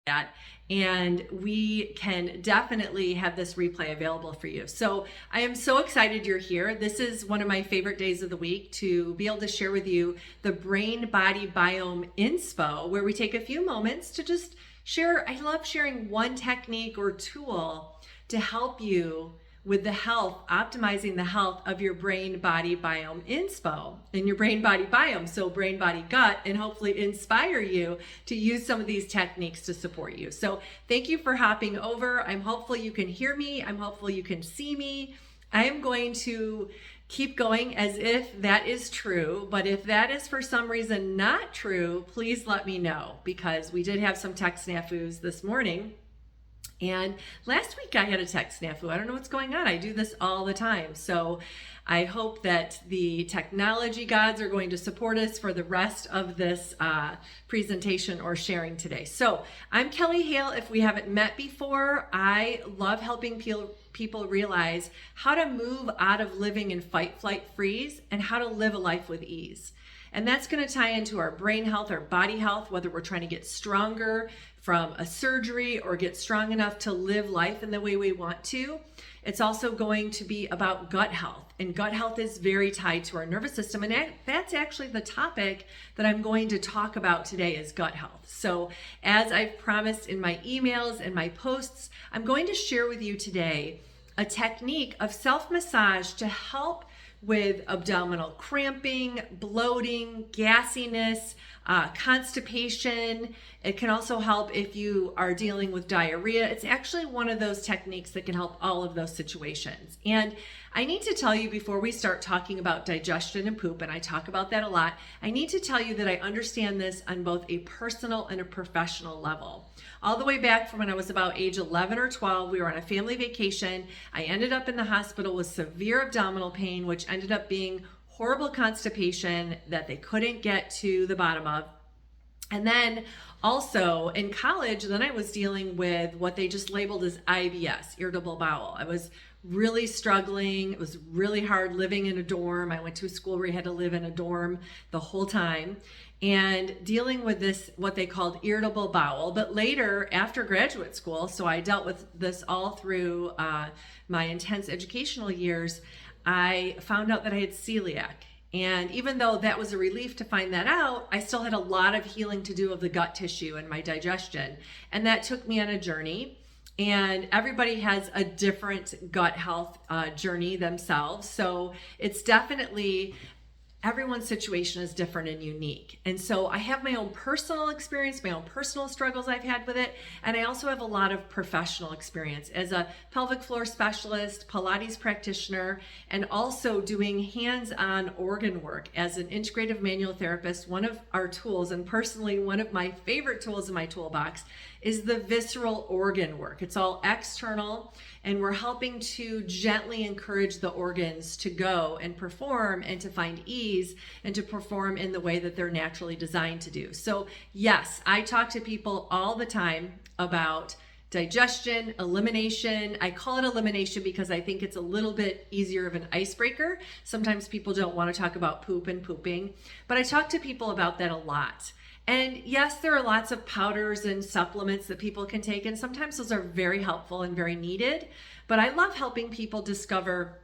that, and we can definitely have this replay available for you. So I am so excited you're here. This is one of my favorite days of the week to be able to share with you the Brain+Body+Biome INspo, where we take a few moments to just share. I love sharing one technique or tool to help you with the health, optimizing the health of your Brain+Body+Biome INspo and your Brain-Body Biome, so brain, body, gut, and hopefully inspire you to use some of these techniques to support you. So thank you for hopping over. I'm hopeful you can hear me. I'm hopeful you can see me. I am going to keep going as if that is true, but if that is for some reason not true, please let me know, because we did have some tech snafus this morning. And last week I had a tech snafu. I don't know what's going on. I do this all the time. So I hope that the technology gods are going to support us for the rest of this presentation or sharing today. So I'm Kelly Hale. If we haven't met before, I love helping people realize how to move out of living in fight, flight, freeze, and how to live a life with ease. And that's going to tie into our brain health, our body health, whether we're trying to get stronger from a surgery or get strong enough to live life in the way we want to. It's also going to be about gut health, and gut health is very tied to our nervous system, and that's actually the topic that I'm going to talk about today is gut health. So as I've promised in my emails and my posts, I'm going to share with you today a technique of self-massage to help with abdominal cramping, bloating, gassiness, constipation. It can also help if you are dealing with diarrhea. It's actually one of those techniques that can help all of those situations. And I need to tell you before we start talking about digestion and poop, and I talk about that a lot, I need to tell you that I understand this on both a personal and a professional level. All the way back from when I was about age 11 or 12, we were on a family vacation. I ended up in the hospital with severe abdominal pain, which ended up being horrible constipation that they couldn't get to the bottom of. And then also in college, then I was dealing with what they just labeled as IBS, irritable bowel. I was really struggling. It was really hard living in a dorm. I went to a school where you had to live in a dorm the whole time and dealing with this, what they called irritable bowel. But later, after graduate school, so I dealt with this all through my intense educational years, I found out that I had celiac. And even though that was a relief to find that out, I still had a lot of healing to do of the gut tissue and my digestion. And that took me on a journey. And everybody has a different gut health journey themselves. So it's definitely, everyone's situation is different and unique. And so I have my own personal experience, my own personal struggles I've had with it. And I also have a lot of professional experience as a pelvic floor specialist, Pilates practitioner, and also doing hands-on organ work as an integrative manual therapist. One of our tools, and personally one of my favorite tools in my toolbox, is the visceral organ work. It's all external, and we're helping to gently encourage the organs to go and perform and to find ease and to perform in the way that they're naturally designed to do. So yes, I talk to people all the time about digestion, elimination. I call it elimination because I think it's a little bit easier of an icebreaker. Sometimes people don't want to talk about poop and pooping, but I talk to people about that a lot. And yes, there are lots of powders and supplements that people can take, and sometimes those are very helpful and very needed. But I love helping people discover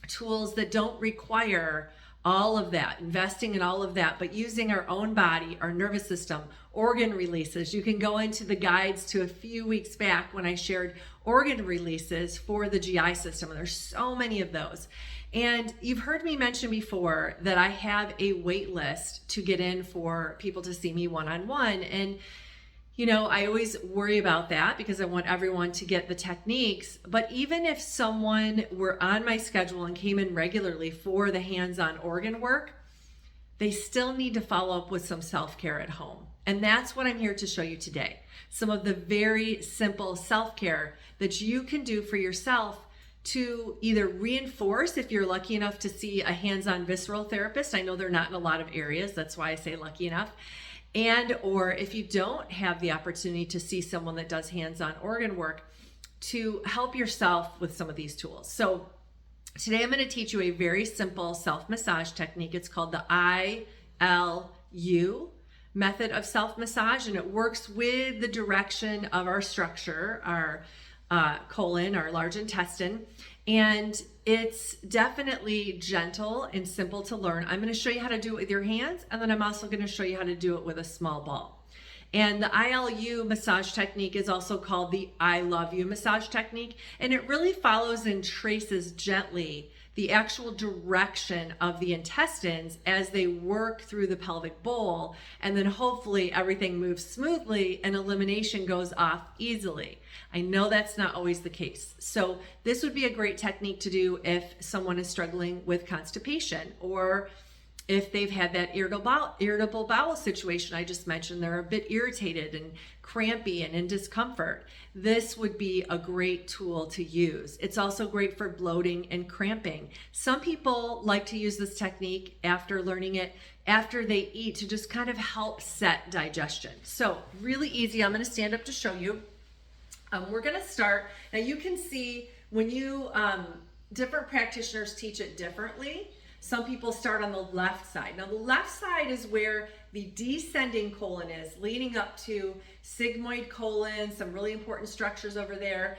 tools that don't require all of that, investing in all of that, but using our own body, our nervous system, organ releases. You can go into the guides to a few weeks back when I shared organ releases for the GI system. And there's so many of those. And you've heard me mention before that I have a wait list to get in for people to see me one-on-one. And you know, I always worry about that because I want everyone to get the techniques. But even if someone were on my schedule and came in regularly for the hands-on organ work, they still need to follow up with some self-care at home. And that's what I'm here to show you today. Some of the very simple self-care that you can do for yourself to either reinforce, if you're lucky enough to see a hands-on visceral therapist. I know they're not in a lot of areas. That's why I say lucky enough. And or if you don't have the opportunity to see someone that does hands-on organ work, to help yourself with some of these tools. So today I'm going to teach you a very simple self-massage technique. It's called the ILU method of self-massage, and it works with the direction of our structure, our colon, our large intestine. And it's definitely gentle and simple to learn. I'm going to show you how to do it with your hands, and then I'm also going to show you how to do it with a small ball. And the ILU massage technique is also called the I love you massage technique, and it really follows and traces gently the actual direction of the intestines as they work through the pelvic bowl, and then hopefully everything moves smoothly and elimination goes off easily. I know that's not always the case. So this would be a great technique to do if someone is struggling with constipation, or if they've had that irritable bowel situation I just mentioned. They're a bit irritated and crampy and in discomfort. This would be a great tool to use. It's also great for bloating and cramping. Some people like to use this technique after learning it after they eat to just kind of help set digestion. So really easy. I'm going to stand up to show you. We're going to start. Now you can see when you, different practitioners teach it differently. Some people start on the left side. Now the left side is where the descending colon is, leading up to sigmoid colon, some really important structures over there,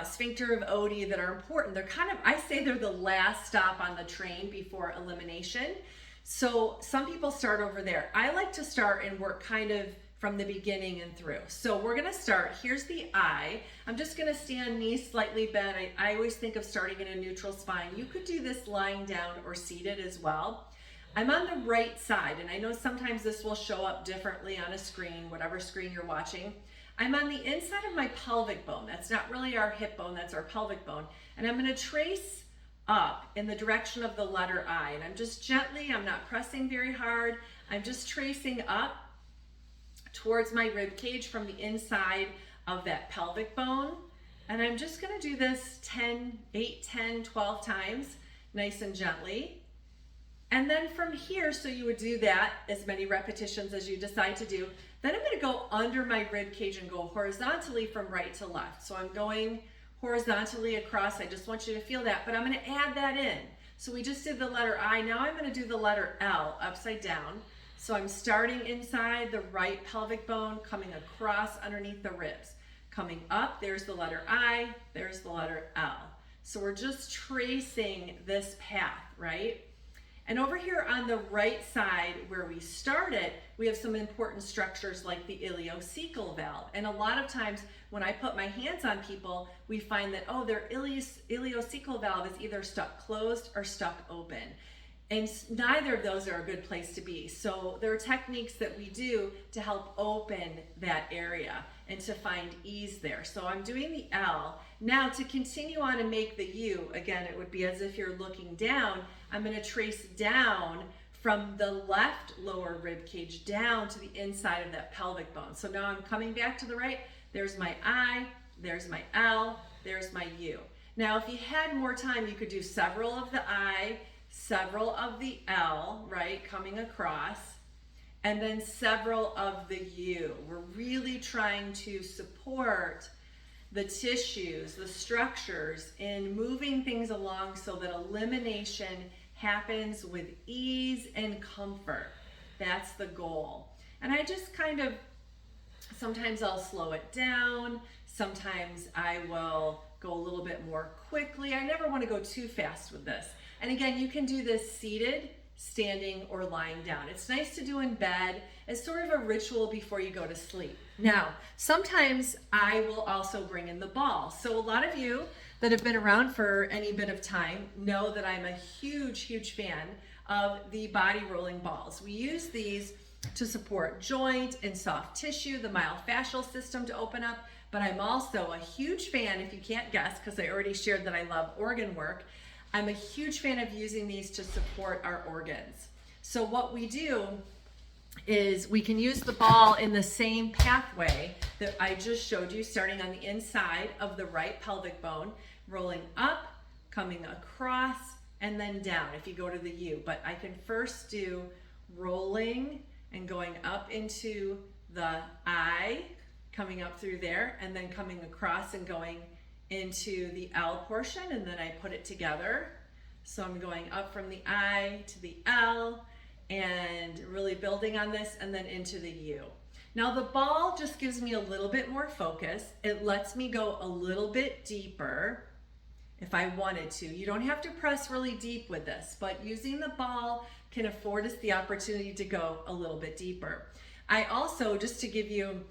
sphincter of Oddi that are important. They're kind of, I say they're the last stop on the train before elimination. So some people start over there. I like to start and work kind of from the beginning and through. So we're gonna start, here's the eye. I'm just gonna stand knees slightly bent. I always think of starting in a neutral spine. You could do this lying down or seated as well. I'm on the right side, and I know sometimes this will show up differently on a screen, whatever screen you're watching. I'm on the inside of my pelvic bone. That's not really our hip bone, that's our pelvic bone. And I'm gonna trace up in the direction of the letter I. And I'm just gently, I'm not pressing very hard, I'm just tracing up towards my rib cage from the inside of that pelvic bone. And I'm just gonna do this 8, 10, 12 times, nice and gently. And then from here, so you would do that as many repetitions as you decide to do. Then I'm gonna go under my rib cage and go horizontally from right to left. So I'm going horizontally across. I just want you to feel that, but I'm gonna add that in. So we just did the letter I, now I'm gonna do the letter L upside down. So I'm starting inside the right pelvic bone, coming across underneath the ribs. Coming up, there's the letter I, there's the letter L. So we're just tracing this path, right? And over here on the right side where we started, we have some important structures like the ileocecal valve. And a lot of times when I put my hands on people, we find that, oh, their ileocecal valve is either stuck closed or stuck open. And neither of those are a good place to be. So there are techniques that we do to help open that area and to find ease there. So I'm doing the L. Now to continue on and make the U, again, it would be as if you're looking down. I'm going to trace down from the left lower rib cage down to the inside of that pelvic bone. So now I'm coming back to the right. There's my I, there's my L, there's my U. Now if you had more time, you could do several of the I, several of the L, right, coming across, and then several of the U. We're really trying to support the tissues, the structures in moving things along so that elimination happens with ease and comfort. That's the goal. And I just kind of, sometimes I'll slow it down, sometimes I will go a little bit more quickly. I never want to go too fast with this. And again, you can do this seated, standing, or lying down. It's nice to do in bed as sort of a ritual before you go to sleep. Now, sometimes I will also bring in the ball. So a lot of you that have been around for any bit of time know that I'm a huge, huge fan of the body rolling balls. We use these to support joint and soft tissue, the myofascial system to open up, but I'm also a huge fan, if you can't guess, because I already shared that I love organ work, I'm a huge fan of using these to support our organs. So what we do is we can use the ball in the same pathway that I just showed you, starting on the inside of the right pelvic bone, rolling up, coming across, and then down if you go to the U. But I can first do rolling and going up into the I, coming up through there, and then coming across and going into the L portion, and then I put it together. So I'm going up from the I to the L, and really building on this, and then into the U. Now the ball just gives me a little bit more focus. It lets me go a little bit deeper if I wanted to. You don't have to press really deep with this, but using the ball can afford us the opportunity to go a little bit deeper. I also, just to give you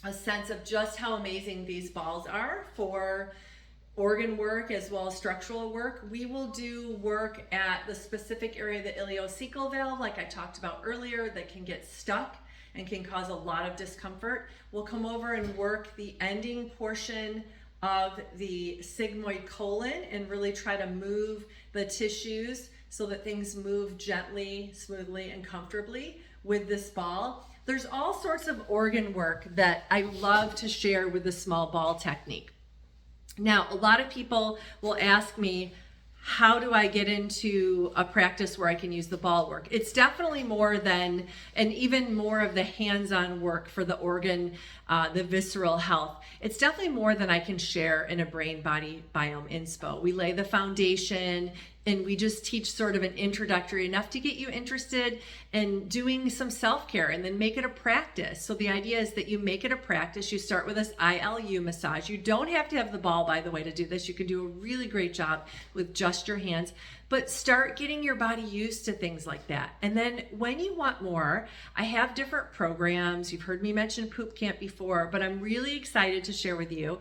a sense of just how amazing these balls are for organ work as well as structural work, we will do work at the specific area of the ileocecal valve, like I talked about earlier, that can get stuck and can cause a lot of discomfort. We'll come over and work the ending portion of the sigmoid colon and really try to move the tissues so that things move gently, smoothly, and comfortably with this ball. There's all sorts of organ work that I love to share with the small ball technique. Now, a lot of people will ask me, how do I get into a practice where I can use the ball work? It's definitely more than, and even more of the hands-on work for the organ, the visceral health. It's definitely more than I can share in a Brain+Body+Biome InSpo. We lay the foundation, and we just teach sort of an introductory, enough to get you interested in doing some self-care, and then make it a practice. So the idea is that you make it a practice. You start with this ILU massage. You don't have to have the ball, by the way, to do this. You can do a really great job with just your hands, but start getting your body used to things like that. And then when you want more, I have different programs. You've heard me mention Poop Camp before, but I'm really excited to share with you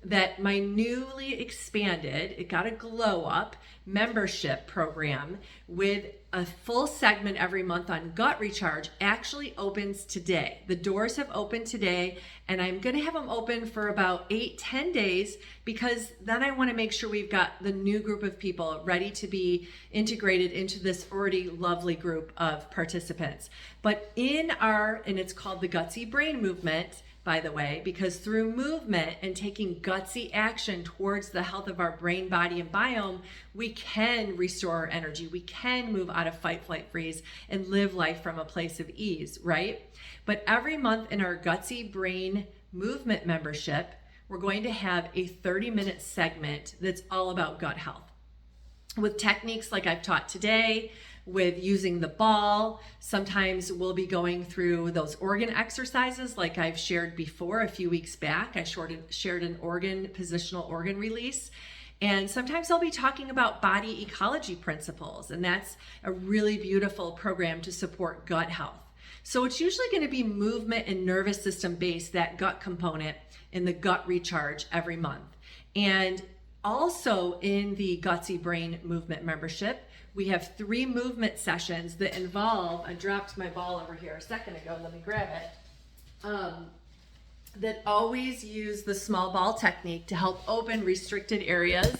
that my newly expanded, it got a glow up, membership program with a full segment every month on gut recharge actually opens today. The doors have opened today, and I'm going to have them open for about 8-10 days, because then I want to make sure we've got the new group of people ready to be integrated into this already lovely group of participants. But in our, and it's called the Gutsy Brain Movement, by the way, because through movement and taking gutsy action towards the health of our brain, body, and biome, we can restore our energy. We can move out of fight, flight, freeze and live life from a place of ease, right? But every month in our Gutsy Brain Movement membership, we're going to have a 30-minute segment that's all about gut health, with techniques like I've taught today, with using the ball. Sometimes we'll be going through those organ exercises like I've shared before a few weeks back. I shared an organ, positional organ release. And sometimes I'll be talking about body ecology principles, and that's a really beautiful program to support gut health. So it's usually going to be movement and nervous system based, that gut component in the gut recharge every month. And also in the Gutsy Brain Movement membership, we have 3 movement sessions that involve, I dropped my ball over here a second ago, let me grab it, that always use the small ball technique to help open restricted areas,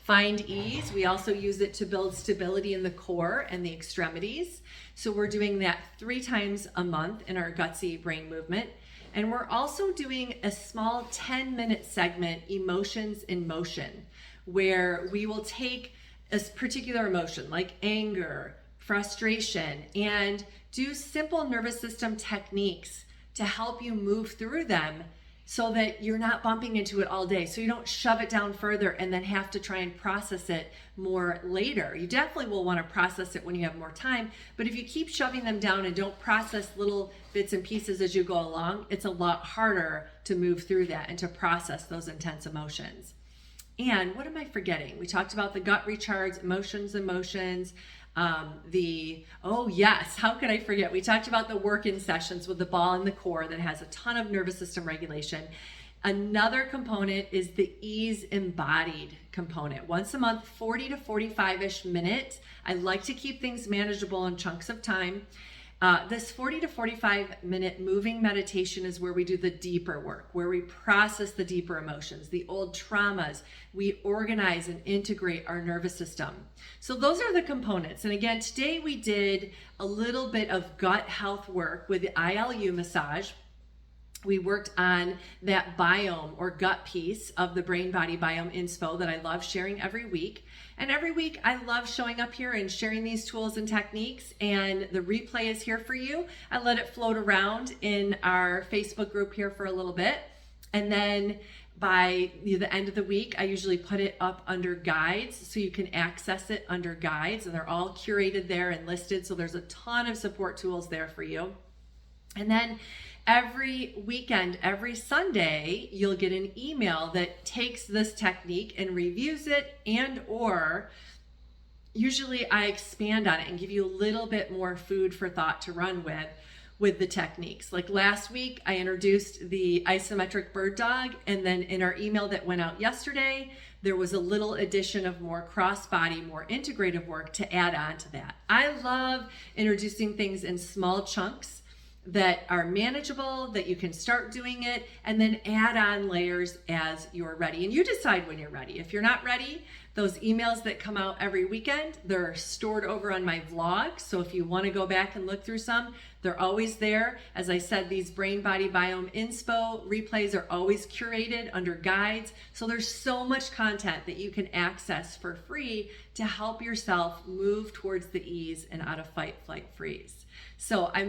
find ease. We also use it to build stability in the core and the extremities. So we're doing that 3 times a month in our Gutsy Brain Movement. And we're also doing a small 10-minute segment, Emotions in Motion, where we will take a particular emotion like anger, frustration, and do simple nervous system techniques to help you move through them so that you're not bumping into it all day. So you don't shove it down further and then have to try and process it more later. You definitely will want to process it when you have more time, but if you keep shoving them down and don't process little bits and pieces as you go along, it's a lot harder to move through that and to process those intense emotions. And what am I forgetting? We talked about the gut recharge, emotions, oh yes, how could I forget? We talked about the work-in sessions with the ball and the core that has a ton of nervous system regulation. Another component is the ease embodied component. Once a month, 40 to 45-ish minutes. I like to keep things manageable in chunks of time. This 40 to 45 minute moving meditation is where we do the deeper work, where we process the deeper emotions, the old traumas. We organize and integrate our nervous system. So those are the components. And again, today we did a little bit of gut health work with the ILU massage. We worked on that biome or gut piece of the Brain+Body+Biome InSpo that I love sharing every week. And every week I love showing up here and sharing these tools and techniques, and the replay is here for you. I let it float around in our Facebook group here for a little bit. And then by the end of the week, I usually put it up under guides so you can access it under guides, and they're all curated there and listed. So there's a ton of support tools there for you. And then every weekend, every Sunday, you'll get an email that takes this technique and reviews it, and or usually I expand on it and give you a little bit more food for thought to run with the techniques. Like last week, I introduced the isometric bird dog, and then in our email that went out yesterday, there was a little addition of more cross-body, more integrative work to add on to that. I love introducing things in small chunks that are manageable, that you can start doing it, and then add on layers as you're ready. And you decide when you're ready. If you're not ready, those emails that come out every weekend, they're stored over on my vlog. So if you want to go back and look through some, they're always there. As I said, these Brain+Body+Biome Inspo replays are always curated under guides. So there's so much content that you can access for free to help yourself move towards the ease and out of fight, flight, freeze. So I'm